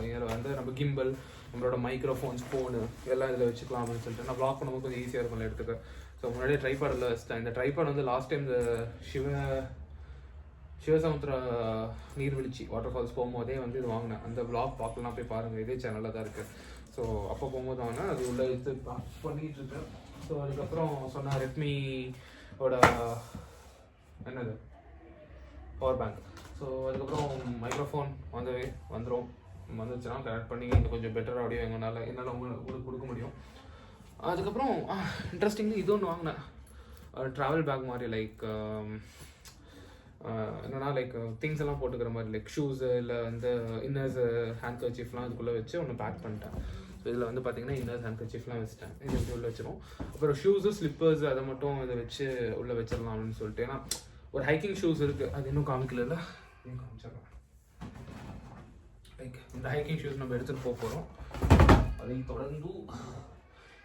[SPEAKER 1] இதில் வந்து நம்ம கிம்பல், நம்மளோட மைக்ரோஃபோன்ஸ், ஃபோனு எல்லாம் இதில் வச்சுக்கலாம் அப்படின்னு சொல்லிட்டு நான் வ்ளாக் பண்ணும்போது கொஞ்சம் ஈஸியாக இருக்கும்ல எடுத்துக்க. ஸோ முன்னாடியே ட்ரைபாடில் வச்சுட்டேன். இந்த ட்ரைபாட் வந்து லாஸ்ட் டைம் இந்த சிவசமுத்திரா நீர்வீழ்ச்சி வாட்டர் ஃபால்ஸ் போகும்போதே வந்து இது வாங்கினேன். அந்த வ்ளாக் பார்க்கலாம், போய் பாருங்கள், இதே சேனலில் தான் இருக்குது. ஸோ அப்போ போகும்போது வாங்கினேன். அது உள்ள எடுத்து பண்ணிகிட்ருக்கேன். ஸோ அதுக்கப்புறம் சொன்ன ரெட்மியோட என்னது பவர் பேங்க். ஸோ அதுக்கப்புறம் மைக்ரோஃபோன் வந்துடும். வந்துச்சுன்னா கனெக்ட் பண்ணி இன்னும் கொஞ்சம் பெட்டர் ஆடியோ என்னால் உங்களுக்கு கொடுக்க முடியும். அதுக்கப்புறம் இன்ட்ரெஸ்டிங்லி இது ஒன்று வாங்கினேன். ட்ராவல் பேக் மாதிரி, லைக் என்னன்னா லைக் திங்ஸ் எல்லாம் போட்டுக்கிற மாதிரி, லைக் ஷூஸு இல்லை வந்து இன்னர்ஸு, ஹேண்ட் கர்ச்சீஃப்லாம் இதுக்குள்ளே வச்சு ஒன்று பேக் பண்ணிட்டேன். ஸோ இதில் வந்து பார்த்தீங்கன்னா இன்னர்ஸ், ஹேண்ட் கர்ச்சீஃப்லாம் வச்சுட்டேன். இது எப்படி உள்ளே வச்சிடும். அப்புறம் ஷூஸு, ஸ்லிப்பர்ஸ் அதை மட்டும் இதை வச்சு உள்ளே வச்சிடலாம் அப்படின்னு சொல்லிட்டு. ஏன்னா ஒரு ஹைக்கிங் ஷூஸ் இருக்குது, அது இன்னும் காமிக்கல, காமிச்சிடலாம். லைக் இந்த ஹைக்கிங் ஷூஸ் நம்ம எடுத்துகிட்டு போகிறோம். அதை தொடர்ந்து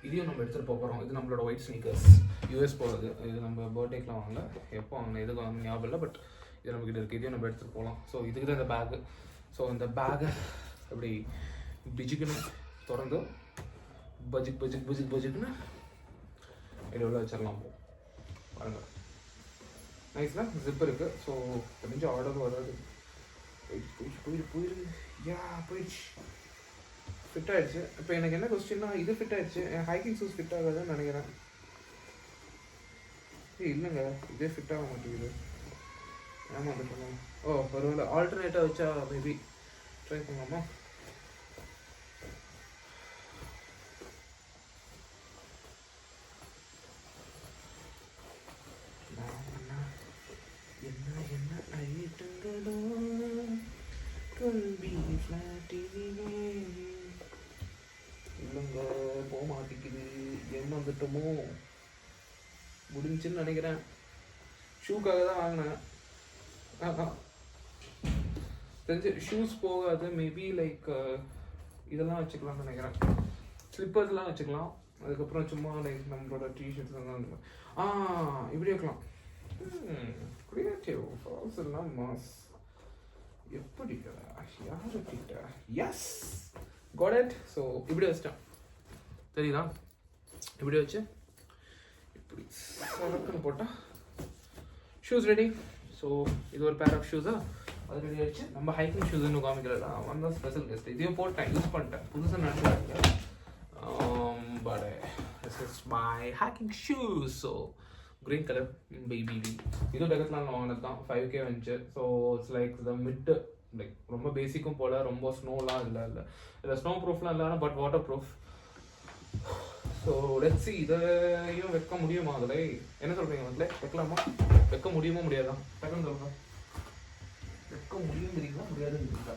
[SPEAKER 1] இதையும் நம்ம எடுத்துகிட்டு போகிறோம். இது நம்மளோட ஒயிட் ஸ்னீக்கர்ஸ், யூஎஸ் போகிறது. இது நம்ம பர்த்டேக்கெலாம் வாங்கல, எப்போ வாங்கினேன் எதுக்கு வாங்க ஞாபகம் இல்லை. பட் இது நம்மக்கிட்ட இருக்குது, இதையும் நம்ம எடுத்துகிட்டு போகலாம். ஸோ இதுக்கு தான் இந்த பேகு. ஸோ இந்த பேகை அப்படி பிஜுக்குன்னு திறந்து பஜுக்குன்னு இது உள்ள வச்சிடலாம். பாருங்கள், நைஸில் ஜிப் இருக்குது. ஸோ கொஞ்சம் ஆர்டர் வராது. போயிடுச்சு ஃபிட் ஆகிடுச்சு. இப்போ எனக்கு என்ன கொஸ்டின்னா, இது ஃபிட் ஆகிடுச்சு, என் ஹைக்கிங் ஷூஸ் ஃபிட் ஆகாதுன்னு நினைக்கிறேன். இல்லைங்க, இதே ஃபிட் ஆக மாட்டேங்குது. ஆமாம், அது பண்ணலாம். ஓ, ஒருவேளை ஆல்டர்னேட்டாக வச்சா மேபி ட்ரை பண்ணலாமா? இல்லைங்க, போக மாட்டேங்குது. என்ன வந்துட்டோமோ முடிஞ்சுன்னு நினைக்கிறேன். ஷூக்காக தான் வாங்கினேன். தெரிஞ்சு ஷூஸ் போகாது. மேபி லைக் இதெல்லாம் வச்சுக்கலாம்னு நினைக்கிறேன். ஸ்லிப்பர்ஸ்லாம் வச்சுக்கலாம். அதுக்கப்புறம் சும்மா லைக் நம்மளோட டிஷர்ட்ஸ் எல்லாம் இப்படி வைக்கலாம். கிரியேட்டிவ் ஃபால்ஸ் எல்லாம் மாஸ். எப்படி யாருக்கிட்ட? S, got it. ஸோ இப்படி வச்சிட்டேன், தெரியுதா? இப்படி வச்சு இப்படி சரக்குன்னு போட்டால் ஷூஸ் ரெடி. ஸோ இது ஒரு பேர் ஆஃப் ஷூஸா, அது ரெடி ஆகிடுச்சு. நம்ம ஹைக்கிங் ஷூஸ் இன்னும் காமிக்கல, அவன் தான் ஸ்பெஷல் கெஸ்ட். இதையும் போட்டேன், யூஸ் பண்ணிட்டேன், புதுசாக நினச்சிட்டாங்க. But this is my hiking shoes. So green colour baby. இதுவும் டெக்கத்லானில் வாங்கினது தான். 5K வந்துச்சு. So it's like the mid, like ரொம்ப பேசிக்கும் போல், ரொம்ப ஸ்னோலாம் இல்லை ஸ்னோ ப்ரூஃப்லாம் இல்லை, but waterproof. So let's see, இதையும் வைக்க முடியுமா? அதில் என்ன சொல்கிறீங்க? அதில் வைக்கலாமா? வைக்க முடியுமா முடியாதா? டக்குன்னு சொல்லுங்க. வைக்க முடியுங்கிறீங்களா முடியாதுங்கிறீங்களா?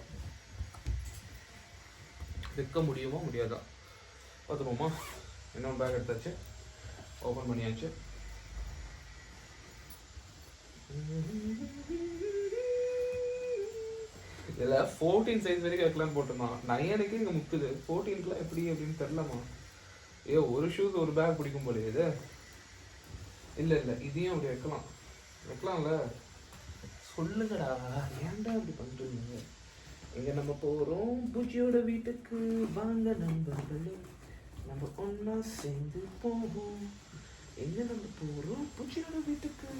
[SPEAKER 1] வைக்க முடியுமா முடியாதா பார்த்துருவோமா? இன்னொரு பேக் எடுத்தாச்சு, ஓப்பன் பண்ணியாச்சு. இதில் 14 சைஸ் வரைக்கும் வைக்கலான்னு போட்டிருந்தான். 9க்கு இங்கே முக்குது, 14க்குலாம் எப்படி அப்படின்னு தெரிலமா? ஒரு ஷூஸ் ஒரு பேக் பிடிக்கும் போல இது. இல்லை இதையும் அப்படி வைக்கலாம்ல. சொல்லுங்கடா, ஏன்டா அப்படி பண்ணுறீங்க? எங்கே நம்ம போகிறோம்? பூச்சியோட வீட்டுக்கு வாங்க நண்பர்களே, நம்ம ஒன்றா சேர்ந்து போவோம். எங்கே நம்ம போகிறோம்? பூச்சியோட வீட்டுக்கு.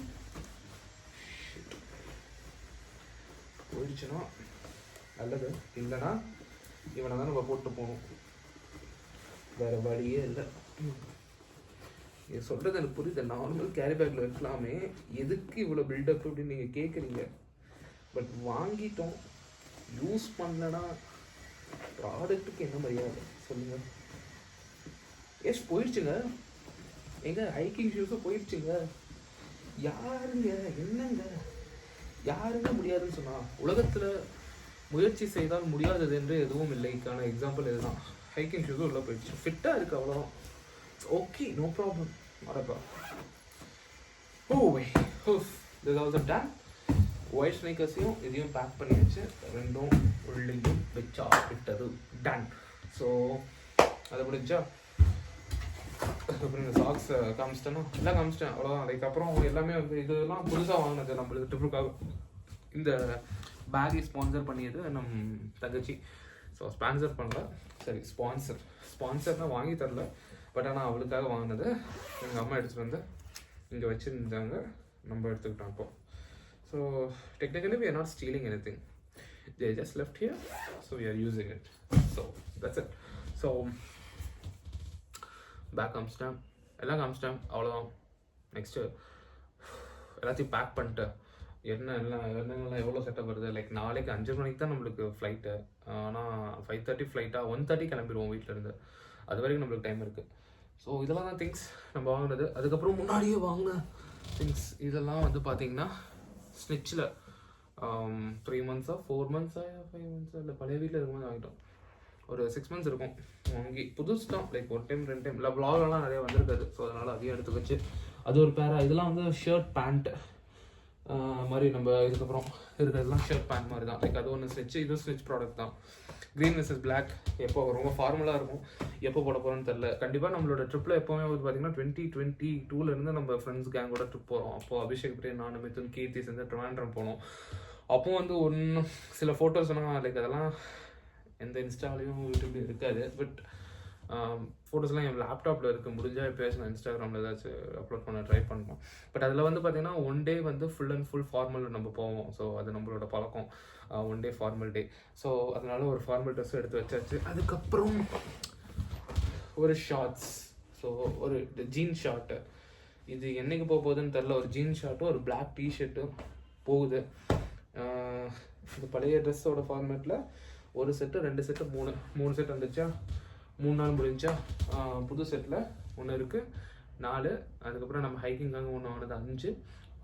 [SPEAKER 1] போயிடுச்சுன்னா நல்லது, இல்லைன்னா இவனை தான் நம்ம போட்டு போகணும், வேறு வழியே இல்லை. இது சொல்கிறது எனக்கு புரியுது. நார்மல் கேரி பேக்கில் வைக்கலாமே, எதுக்கு இவ்வளோ பில்டப் அப்படின்னு நீங்கள் கேட்குறீங்க. பட் வாங்கிட்டோம், யூஸ் பண்ணலன்னா ப்ராடக்ட்டுக்கு என்ன மரியாதை சொல்லுங்கள்? எஸ், போயிடுச்சுங்க. எங்கள் ஹைக்கிங் ஷூஸும் போயிடுச்சுங்க. யாருங்க என்னங்க யாருங்க முடியாதுன்னு சொன்னால்? உலகத்தில் முயற்சி செய்தால் முடியாதது என்று எதுவும் இல்லைக்கான எக்ஸாம்பிள் இதுதான். ஹைக்கிங் ஷூஸும் உள்ளே போயிடுச்சு, ஃபிட்டாக இருக்குது, அவ்வளோதான். Okay, no problem. வரப்பா. Oh why, this also done. White ஸ்னீக்கர்ஸையும் இதையும் பேக் பண்ணி வச்சு ரெண்டும் உள்ளேயும் வச்சா விட்டது டன். ஸோ அதை முடிஞ்சா அதுக்கப்புறம் இந்த சாக்ஸ் காமிச்சிட்டேன்னா எல்லாம் காமிச்சிட்டேன் அவ்வளோதான். அதுக்கப்புறம் எல்லாமே வந்து இதெல்லாம் புதுசாக வாங்கினது நம்மளுக்கு ட்ரிப்புக்காக. இந்த பேக்கை ஸ்பான்சர் பண்ணியது நம் தங்கச்சி. ஸோ ஸ்பான்சர் பண்ணல, சரி ஸ்பான்சர்னால் வாங்கி தரல, பட் ஆனால் அவளுக்காக வாங்கினது எங்கள் அம்மா எடுத்துகிட்டு வந்து இங்கே வச்சுருந்தாங்க, நம்ம எடுத்துக்கிட்டோம் அப்போ. So technically we are not stealing anything, they just left here, so we are using it, so that's it. So pack காமிச்சிட்டேன், எல்லாம் காமிச்சிட்டேன், அவ்வளோதான். நெக்ஸ்ட்டு எல்லாத்தையும் பேக் பண்ணிட்டு எண்ணெய்லாம் எவ்வளோ செட்டப் வருது. லைக் நாளைக்கு 5 மணிக்கு தான் நம்மளுக்கு ஃப்ளைட்டு, ஆனால் 5:30 ஃப்ளைட்டாக 1:30 கிளம்பிடுவோம் வீட்டிலேருந்து. அது வரைக்கும் நம்மளுக்கு டைம் இருக்குது. ஸோ இதெல்லாம் தான் திங்ஸ் நம்ம வாங்கினது. அதுக்கப்புறம் முன்னாடியே வாங்கின திங்ஸ் இதெல்லாம் வந்து பார்த்தீங்கன்னா ஸ்னிச்சில் 3 months 4 months 5 months இல்லை பழைய வீட்டில் இருக்கும்போது வாங்கிட்டோம். ஒரு 6 months இருக்கும் வாங்கி. புதுசு தான், லைக் 1 time 2 time இல்லை, வ்ளாக்லாம் நிறையா வந்திருக்காது. ஸோ அதனால் அதையும் எடுத்து வச்சு அது ஒரு பேரா. இதெல்லாம் வந்து ஷர்ட் பேண்ட் மாதிரி நம்ம இதுக்கப்புறம் இருக்கிறதுலாம் ஷர்ட் பேண்ட் மாதிரி தான். லைக் அது ஒன்று ஸ்டிச், இது ஸ்டிச் ப்ராடக்ட் தான். க்ரீன் வெர்சஸ் பிளாக் எப்போ ரொம்ப ஃபார்மலாக இருக்கும், எப்போ போட போகிறோன்னு தெரில. கண்டிப்பாக நம்மளோட ட்ரிப்பில் எப்போவுமே வந்து பார்த்திங்கன்னா 2022 நம்ம ஃப்ரெண்ட்ஸ் கேங்கோட ட்ரிப் போகிறோம். அப்போது அபிஷேக் பிரியா, நான், மிதுன், கீர்த்தி சேர்ந்து ட்ரிவாண்ட்ரம் போனோம். அப்போது வந்து சில ஃபோட்டோஸ்லாம் லைக் அதெல்லாம் எந்த இன்ஸ்டாலையும் யூடியூப்லையும் இருக்காது. பட் ஃபோட்டோஸ்லாம் என் லேப்டாப்பில் இருக்குது. முடிஞ்சால் எப்போயாச்சும் நான் இன்ஸ்டாகிராமில் ஏதாச்சும் அப்லோட் பண்ண ட்ரை பண்ணுவோம். பட் அதில் வந்து பார்த்திங்கன்னா 1 day வந்து ஃபுல் அண்ட் ஃபுல் ஃபார்மல் நம்ம போவோம். ஸோ அது நம்மளோட பழக்கம், 1 day ஃபார்மல் டே. ஸோ அதனால ஒரு ஃபார்மல் ட்ரெஸ்ஸும் எடுத்து வச்சாச்சு. அதுக்கப்புறம் ஒரு ஷார்ட்ஸ், ஸோ ஒரு ஜீன் ஷார்ட்டு, இது என்றைக்கு போக போகுதுன்னு தெரில. ஒரு ஜீன் ஷார்ட்டும் ஒரு பிளாக் டிஷர்ட்டும் போகுது. இந்த பழைய ட்ரெஸ்ஸோட ஃபார்மேட்டில் 1 செட்டு 2 செட்டு 3 செட் வந்துச்சா, 3 நாள் முடிஞ்சா. புது செட்டில் 1 இருக்குது 4. அதுக்கப்புறம் நம்ம ஹைக்கிங்காக 1 ஆனது 5,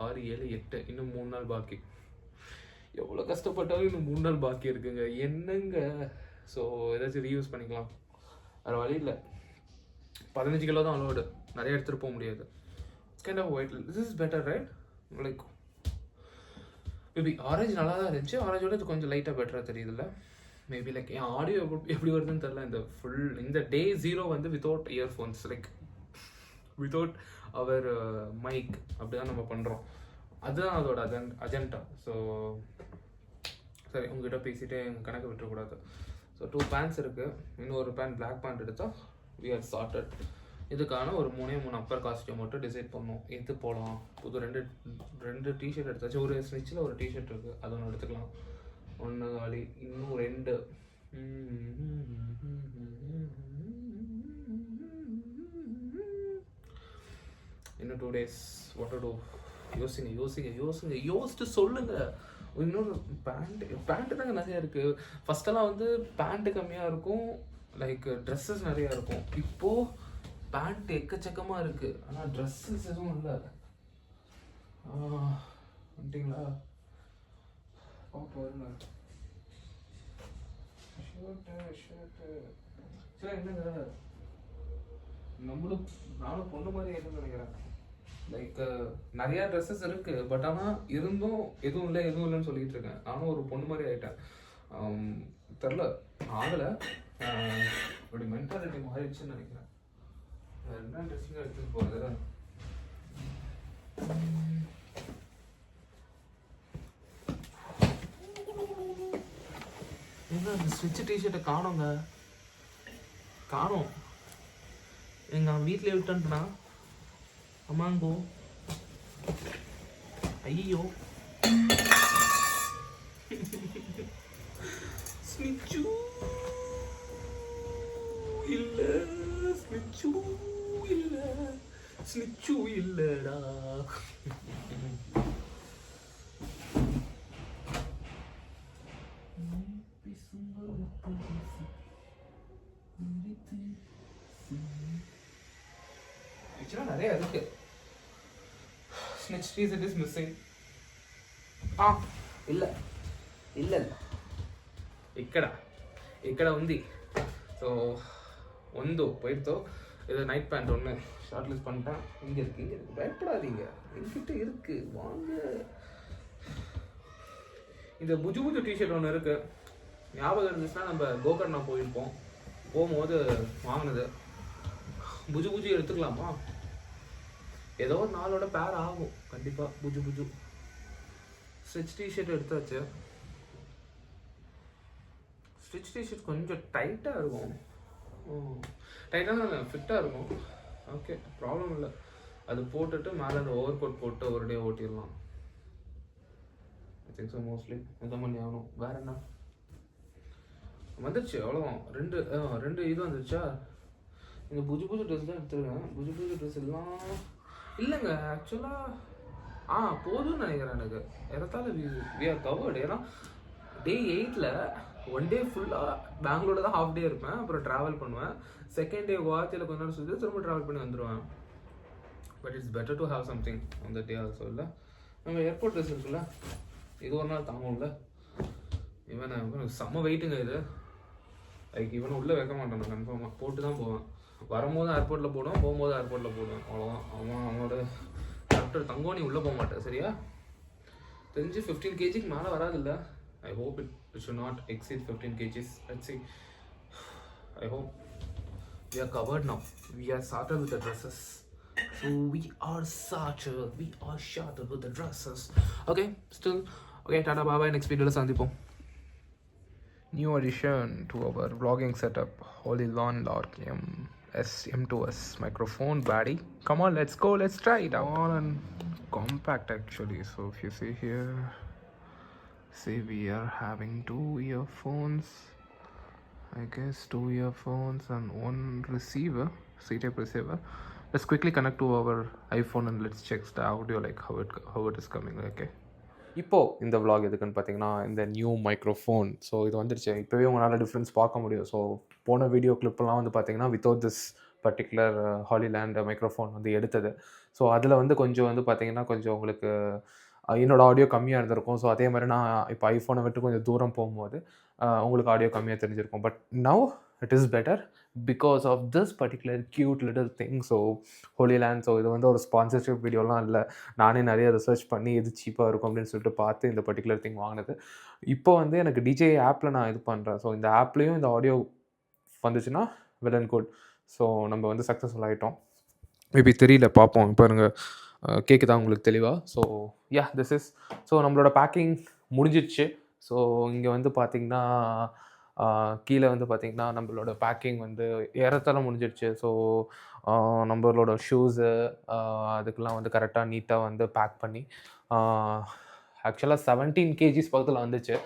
[SPEAKER 1] 6, 7, 8. இன்னும் 3 நாள் பாக்கி. எவ்வளோ கஷ்டப்பட்டாலும் இன்னும் 3 நாள் பாக்கி இருக்குங்க, என்னங்க. ஸோ ஏதாச்சும் ரீயூஸ் பண்ணிக்கலாம், வேறு வழி இல்லை. 15 கிலோ தான் அலோடு, நிறைய எடுத்துகிட்டு போக முடியாது. Kind of white, this is better right. Like maybe orange நல்லா தான் இருந்துச்சு, ஆரஞ்சோட இது கொஞ்சம் லைட்டாக பெட்டராக தெரியுதுல்ல. மேபி லைக் என் ஆடியோ எப்படி வருதுன்னு தெரில. இந்த டே 0 வந்து வித்தவுட் இயர்ஃபோன்ஸ், லைக் வித்தவுட் அவர் மைக், அப்படி தான் நம்ம பண்ணுறோம். அதுதான் அதோட அஜெண்டா. ஸோ சரி, உங்ககிட்ட பேசிகிட்டே எங்கள் கணக்கு விட்டுறக்கூடாது. ஸோ 2 பேண்ட்ஸ் இருக்குது, இன்னொரு பேண்ட் பிளாக் பேண்ட் எடுத்தால் we are sorted. இதுக்கான ஒரு 3 அப்பர் காஸ்டியூம் மட்டும் டிசைட் பண்ணோம். எது போகலாம். புது 2 டிஷர்ட் எடுத்தாச்சு. ஒரு ஸ்னிச்சில் ஒரு டிஷர்ட் இருக்குது, அது ஒன்று எடுத்துக்கலாம். 1 காலி, இன்னும் 2. இன்னும் 2 days. What to two? யோசிச்சுட்டு சொல்லுங்க. இன்னொரு பேண்ட்டு தாங்க நிறையா இருக்குது. ஃபஸ்ட்டெல்லாம் வந்து பேண்ட்டு கம்மியாக இருக்கும், லைக் ட்ரெஸ்ஸஸ் நிறையா இருக்கும். இப்போது பேண்ட் எக்கச்சக்கமாக இருக்குது, ஆனால் ட்ரெஸ்ஸஸ் எதுவும் இல்லை. வந்துட்டிங்களா? பாருங்க, ஷர்ட்டு சரி. என்னங்க நானும் பொண்ணு மாதிரி ஆகிட்டுன்னு நினைக்கிறேன். லைக் நிறையா ட்ரெஸ்ஸஸ் இருக்குது, பட் ஆனால் இருந்தும் எதுவும் இல்லைன்னு சொல்லிட்டு இருக்கேன். நானும் ஒரு பொண்ணு மாதிரி ஆகிட்டேன். தெரில, ஆகலை, அப்படி மென்டாலிட்டி மாறிடுச்சுன்னு நினைக்கிறேன். என்ன ட்ரெஸ்ஸிங்காக எடுத்துகிட்டு போகிறது. எங்க அந்த ஸ்விட்ச் டிஷர்ட்டை காணோங்க, காணோம். எங்கள் வீட்டிலே விட்டுன்ட்டுனா அம்மாங்கோ. ஐயோ, ஸ்னிச்சு இல்லை, ஸ்னிச்சு இல்லடா. ஆக்சுவலாக நிறைய இருக்கு. Snitch T-shirt is missing. இல்லை ఇక్కడ ఉంది. ஸோ போயிடுத்தோ. இது நைட் பேண்ட் ஒன்று ஷார்ட் லிஸ்ட் பண்ணிட்டேன். இங்கே இருக்கு, பயப்படாதீங்க, என்கிட்ட இருக்கு, வாங்க. இந்த புஜு புஜு டிஷர்ட் ஒன்று இருக்குது, ஞாபகம் இருந்துச்சுன்னா நம்ம கோகர்ணா போயிருப்போம், போகும்போது வாங்கினது. புஜு புஜு எடுத்துக்கலாமா? ஏதோ ஒரு நாளோட பேர் ஆகும் கண்டிப்பாக. புஜு புஜு ஸ்டிச் டிஷர்ட் எடுத்தாச்சு. ஸ்டிச் டிஷர்ட் கொஞ்சம் டைட்டாக இருக்கும், டைட்டாக ஃபிட்டாக இருக்கும். ஓகே, ப்ராப்ளம் இல்லை. அது போட்டுட்டு மேலே அந்த ஓவர் கோட் போட்டு ஒரு டே ஓட்டிடலாம். ஐ திங்க் ஸோ மோஸ்ட்லி இதான் பண்ணி ஆகணும். வேறு என்ன வந்துடுச்சு? அவ்வளோதான். ரெண்டு இது வந்துடுச்சா? இந்த புஜு புஜு ட்ரெஸ் தான் எடுத்துருக்கேன். புஜு புஜு ட்ரெஸ் எல்லாம் இல்லைங்க ஆக்சுவலாக போதும்னு நினைக்கிறேன். எனக்கு இடத்தால வி ஆர் கவர்டு. ஏன்னா டே 8ல் 1 டே ஃபுல்லாக பெங்களூரில் தான் ஹாஃப் டே இருப்பேன், அப்புறம் ட்ராவல் பண்ணுவேன். செகண்ட் டே குவாஹாத்தியில் கொஞ்ச நேரம் சுற்றி திரும்ப ட்ராவல் பண்ணி வந்துடுவேன். But it's better to have something on the day also. இல்லை நம்ம ஏர்போர்ட் ட்ரெஸ் இருக்குல்ல, இது ஒரு நாள் தாங்கும்ல. இவன் செம்ம வெயிட்டுங்க இது. லைக் இவனை உள்ளே வைக்க மாட்டான், நான் கன்ஃபார்மாக போட்டு தான் போவேன். வரும்போது ஏர்போர்ட்டில் போடுவேன், போகும்போது ஏர்போர்ட்டில் போடுவேன், அவ்வளோதான். அவனோட டாக்டர் தங்கோனி உள்ளே போக மாட்டேன். சரியா? தெரிஞ்சு 15 kgக்கு மேலே வராது இல்லை. I hope it should not exceed 15 kgs. Let's see. I hope we are covered now. We are sorted with the dresses. So we are sorted with the dresses. Okay, still okay. Tata, bye bye. Next video la sandipom. New addition to our vlogging setup. Holy Lawn Lark M2S microphone baddie. Come on, let's go. Let's try it out. On and compact actually. So if you see here, see we are having 2 earphones, I guess 2 earphones and 1 receiver, C-type receiver. Let's quickly connect to our iPhone and let's check the audio, like how it is coming. Okay, இப்போது இந்த vlog எதுக்குன்னு பார்த்தீங்கன்னா, இந்த new microphone. So இது வந்துருச்சு. இப்போவே உங்களால் difference பார்க்க முடியும். ஸோ போன வீடியோ கிளிப்லாம் வந்து பார்த்தீங்கன்னா வித்தவுட் திஸ் பர்டிகுலர் ஹாலிலேண்ட் மைக்ரோஃபோன் வந்து எடுத்தது. ஸோ அதில் வந்து கொஞ்சம் வந்து பார்த்தீங்கன்னா கொஞ்சம் உங்களுக்கு என்னோட ஆடியோ கம்மியாக இருந்திருக்கும். ஸோ அதே மாதிரி நான் இப்போ ஐஃபோனை விட்டு கொஞ்சம் தூரம் போகும்போது உங்களுக்கு ஆடியோ கம்மியாக தெரிஞ்சிருக்கும். But now it is better because of this particular cute little thing. So Holyland. So இது வந்து ஒரு ஸ்பான்சர்ஷிப் வீடியோலாம் இல்லை, நானே நிறைய ரிசர்ச் பண்ணி எது சீப்பாக இருக்கும் அப்படின்னு சொல்லிட்டு பார்த்து இந்த பர்டிகுலர் திங் வாங்கினது. இப்போ வந்து எனக்கு டிஜே ஆப்பில் நான் இது பண்ணுறேன். ஸோ இந்த ஆப்லேயும் இந்த ஆடியோ வந்துச்சுன்னா வெல் அண்ட் குட். ஸோ நம்ம வந்து சக்ஸஸ்ஃபுல் ஆகிட்டோம். மேபி தெரியல, பார்ப்போம். இப்போ இருங்க, கேட்குதா உங்களுக்கு தெளிவாக? So yeah, this is. So நம்மளோட பேக்கிங் முடிஞ்சிடுச்சு. ஸோ இங்கே வந்து பார்த்திங்கன்னா கீழே வந்து பார்த்திங்கன்னா நம்மளோட பேக்கிங் வந்து ஏறத்தாழ முடிஞ்சிடுச்சு. ஸோ நம்மளோட ஷூஸு அதுக்கெலாம் வந்து கரெக்டாக நீட்டாக வந்து பேக் பண்ணி ஆக்சுவலாக 17 kgs பக்கத்தில் வந்துச்சு.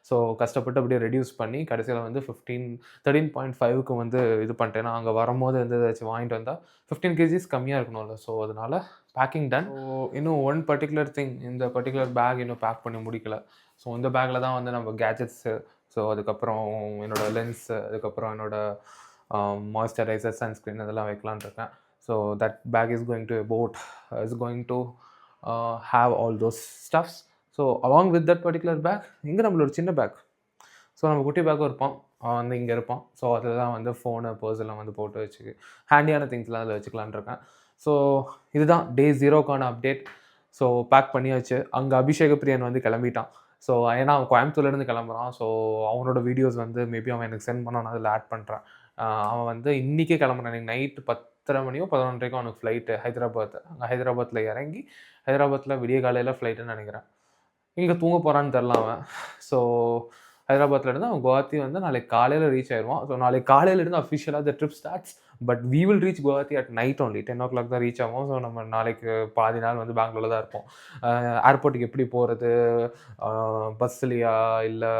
[SPEAKER 1] ஸோ கஷ்டப்பட்டு அப்படியே ரெடியூஸ் பண்ணி கடைசியில் வந்து 13.5க்கு வந்து இது பண்ணிட்டேன். நான் அங்கே வரும்போது வந்து ஏதாச்சும் வாங்கிட்டு வந்தால் 15 kgs கம்மியாக இருக்கணும்ல. ஸோ அதனால் பேக்கிங் டன். ஸோ இன்னும் ஒன் பர்டிகுலர் திங், இந்த பர்டிகுலர் பேக் இன்னும் பேக் பண்ணி முடிக்கல. ஸோ இந்த பேக்கில் தான் வந்து நம்ம கேஜெட்ஸு, ஸோ அதுக்கப்புறம் என்னோடய லென்ஸு, அதுக்கப்புறம் என்னோடய மாய்ஸ்சரைசர், சன்ஸ்க்ரீன் அதெல்லாம் வைக்கலான்னு இருக்கேன். So that bag is going to have all those stuffs. So along with that particular bag இங்கே நம்மளோட சின்ன பேக். ஸோ நம்ம குட்டி பேக்கும் இருப்பான், அவன் வந்து இங்கே இருப்பான். ஸோ அதில் தான் வந்து ஃபோனு, பர்ஸ் எல்லாம் வந்து போட்டு வச்சுக்கு ஹேண்டியான திங்ஸ்லாம் அதில் வச்சுக்கலான் இருக்கேன். ஸோ இதுதான் டே 0க்கான அப்டேட். ஸோ பேக் பண்ணியாச்சு. அங்கே அபிஷேக பிரியன் வந்து கிளம்பிட்டான். ஸோ ஏன்னா அவன் கோயம்புத்தூர்லேருந்து கிளம்புறான். ஸோ அவனோட வீடியோஸ் வந்து மேபி அவன் எனக்கு சென்ட் பண்ணான், நான் அதில் ஆட் பண்ணுறேன். அவன் வந்து இன்றைக்கே கிளம்புறான். எனக்கு நைட்டு 10:30 மணியோ 11:30க்கோ அவனுக்கு ஃப்ளைட்டு ஹைதராபாத். அங்கே ஹைதராபாத்தில் இறங்கி ஹைதராபாத்தில் விடிய காலையில் ஃப்ளைட்டுன்னு நினைக்கிறேன். இங்கே தூங்க போகிறான்னு தெரில அவன். ஸோ ஹைதராபாத்தில் இருந்து அவன் குவாஹாத்தி வந்து நாளைக்கு காலையில் ரீச் ஆயிடுவான். ஸோ நாளைக்கு காலையிலேருந்து அஃபிஷியலாக the trip starts. But we will reach Guwahati at night only. 10 o'clock தான் ரீச் ஆகும். ஸோ நம்ம நாளைக்கு பாதி நாள் வந்து பெங்களூரில் தான் இருப்போம். ஏர்போர்ட்டுக்கு எப்படி போகிறது, பஸ்லையா இல்லை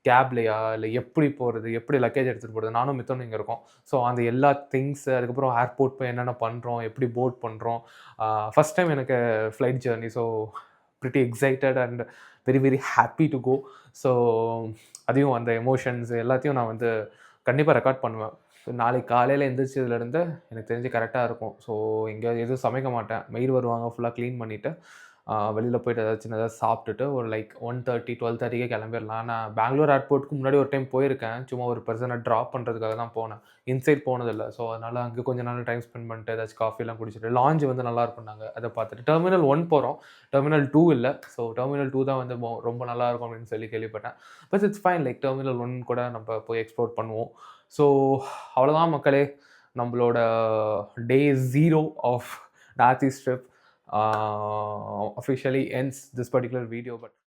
[SPEAKER 1] கேப்லையா இல்லை எப்படி போகிறது, எப்படி லக்கேஜ் எடுத்துகிட்டு போகிறது, நானும் மித்தனும் இங்கே இருக்கோம். ஸோ அந்த எல்லா திங்ஸு, அதுக்கப்புறம் ஏர்போர்ட் போய் என்னென்ன பண்ணுறோம், எப்படி போட் பண்ணுறோம். ஃபஸ்ட் டைம் எனக்கு flight journey. So pretty excited and very very happy to go. So அதையும் அந்த எமோஷன்ஸ் எல்லாத்தையும் நான் வந்து கண்டிப்பாக ரெக்கார்ட் பண்ணுவேன். ஸோ நாளைக்கு காலையில் எந்திரிச்சதுலேருந்து எனக்கு தெரிஞ்சு கரெக்டாக இருக்கும். ஸோ இங்கே எதுவும் சமைக்க மாட்டேன், மெய்டு வருவாங்க, ஃபுல்லாக க்ளீன் பண்ணிவிட்டு வெளியில் போயிட்டு ஏதாவது சின்னதாக சாப்பிட்டுட்டு ஒரு லைக் 1:30 12:30க்கே கிளம்பிடலாம். நான் பெங்களூர் ஏர்போர்ட்டுக்கு முன்னாடி ஒரு டைம் போயிருக்கேன். சும்மா ஒரு பெர்சனை ட்ராப் பண்ணுறதுக்காக தான் போனேன். இன்சைட் போனதில்ல. ஸோ அதனால் அங்கே கொஞ்ச நேரம் டைம் ஸ்பெண்ட் பண்ணிட்டு ஏதாச்சும் காஃபிலாம் குடிச்சிட்டு லான்ச் வந்து நல்லா இருக்கும்னாங்க. அதை பார்த்துட்டு டெர்மினல் 1 போகிறோம். டெர்மினல் 2 இல்லை. ஸோ டெர்மினல் 2 தான் வந்து ரொம்ப நல்லாயிருக்கும் அப்படின்னு சொல்லி கேள்விப்பட்டேன். But it's fine. Like terminal 1 கூட நம்ம போய் எக்ஸ்ப்ளோர் பண்ணுவோம். ஸோ அவ்வளோதான் மக்களே. நம்மளோட day 0 of north east trip officially ends this particular video. But